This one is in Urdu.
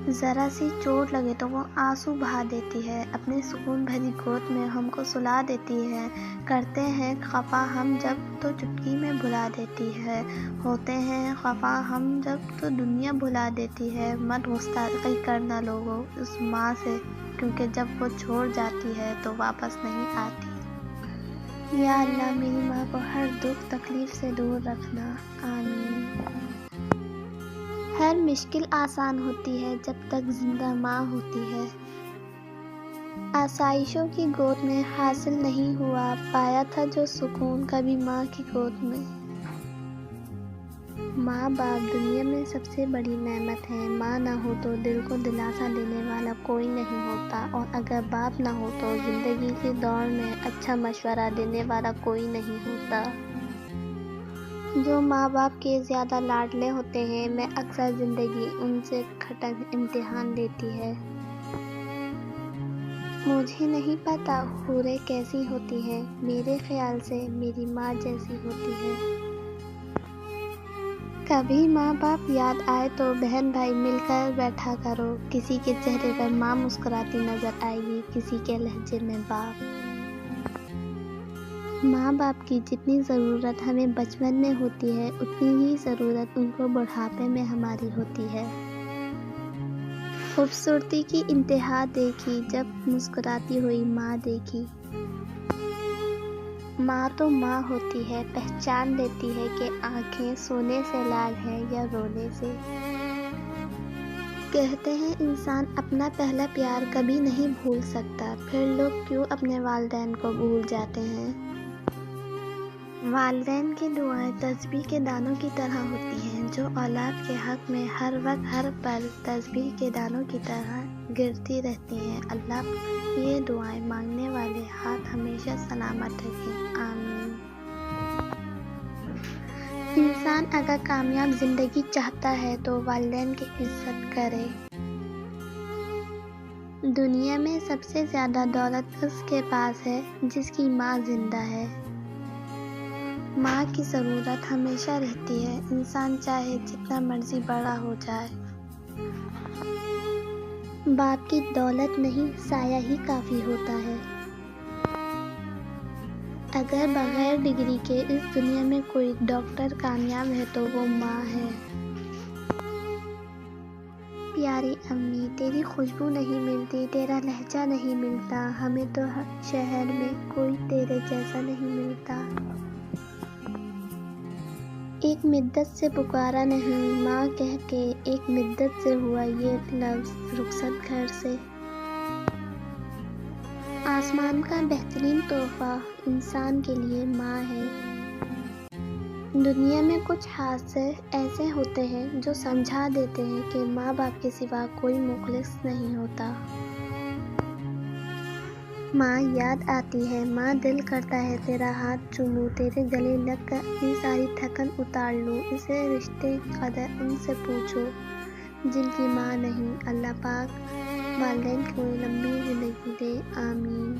ذرا سی چوٹ لگے تو وہ آنسو بہا دیتی ہے، اپنے سکون بھری گود میں ہم کو سلا دیتی ہے۔ کرتے ہیں خفا ہم جب تو چٹکی میں بھلا دیتی ہے، ہوتے ہیں خفا ہم جب تو دنیا بھلا دیتی ہے۔ مت گستاخی کرنا لوگو اس ماں سے، کیونکہ جب وہ چھوڑ جاتی ہے تو واپس نہیں آتی۔ یا اللہ میری ماں کو ہر دکھ تکلیف سے دور رکھنا، آمین۔ ہر مشکل آسان ہوتی ہے جب تک زندہ ماں ہوتی ہے۔ آسائشوں کی گود میں حاصل نہیں ہوا پایا تھا جو سکون کبھی ماں کی گود میں۔ ماں باپ دنیا میں سب سے بڑی نعمت ہے۔ ماں نہ ہو تو دل کو دلاسا دینے والا کوئی نہیں ہوتا، اور اگر باپ نہ ہو تو زندگی کی دوڑ میں اچھا مشورہ دینے والا کوئی نہیں ہوتا۔ جو ماں باپ کے زیادہ لاڈلے ہوتے ہیں، میں اکثر زندگی ان سے کھٹک امتحان لیتی ہے۔ مجھے نہیں پتا حوریں کیسی ہوتی ہیں، میرے خیال سے میری ماں جیسی ہوتی ہے۔ کبھی ماں باپ یاد آئے تو بہن بھائی مل کر بیٹھا کرو، کسی کے چہرے پر ماں مسکراتی نظر آئے گی، کسی کے لہجے میں باپ۔ ماں باپ کی جتنی ضرورت ہمیں بچپن میں ہوتی ہے، اتنی ہی ضرورت ان کو بڑھاپے میں ہماری ہوتی ہے۔ خوبصورتی کی انتہا دیکھی جب مسکراتی ہوئی ماں دیکھی۔ ماں تو ماں ہوتی ہے، پہچان لیتی ہے کہ آنکھیں سونے سے لال ہیں یا رونے سے۔ کہتے ہیں انسان اپنا پہلا پیار کبھی نہیں بھول سکتا، پھر لوگ کیوں اپنے والدین کو بھول جاتے ہیں؟ والدین کی دعائیں تسبیح کے دانوں کی طرح ہوتی ہیں، جو اولاد کے حق میں ہر وقت ہر پل تسبیح کے دانوں کی طرح گرتی رہتی ہیں۔ اللہ یہ دعائیں مانگنے والے ہاتھ ہمیشہ سلامت رکھے، آمین۔ انسان اگر کامیاب زندگی چاہتا ہے تو والدین کی عزت کرے۔ دنیا میں سب سے زیادہ دولت اس کے پاس ہے جس کی ماں زندہ ہے۔ ماں کی ضرورت ہمیشہ رہتی ہے، انسان چاہے جتنا مرضی بڑا ہو جائے۔ باپ کی دولت نہیں، سایہ ہی کافی ہوتا ہے۔ اگر بغیر ڈگری کے اس دنیا میں کوئی ڈاکٹر کامیاب ہے تو وہ ماں ہے۔ پیاری امی، تیری خوشبو نہیں ملتی، تیرا لہجہ نہیں ملتا، ہمیں تو شہر میں کوئی تیرے جیسا نہیں ملتا۔ ایک مدت سے پکارا نہیں ماں کہہ کے، ایک مدت سے ہوا یہ لفظ رخصت گھر سے۔ آسمان کا بہترین تحفہ انسان کے لیے ماں ہے۔ دنیا میں کچھ حادثے ایسے ہوتے ہیں جو سمجھا دیتے ہیں کہ ماں باپ کے سوا کوئی مخلص نہیں ہوتا۔ ماں یاد آتی ہے، ماں دل کرتا ہے تیرا ہاتھ چوموں، تیرے گلے لگ کر اپنی ساری تھکن اتار لوں۔ اسے رشتے کی قدر ان سے پوچھو جن کی ماں نہیں۔ اللہ پاک والدین کو لمبی زندگی دے، آمین۔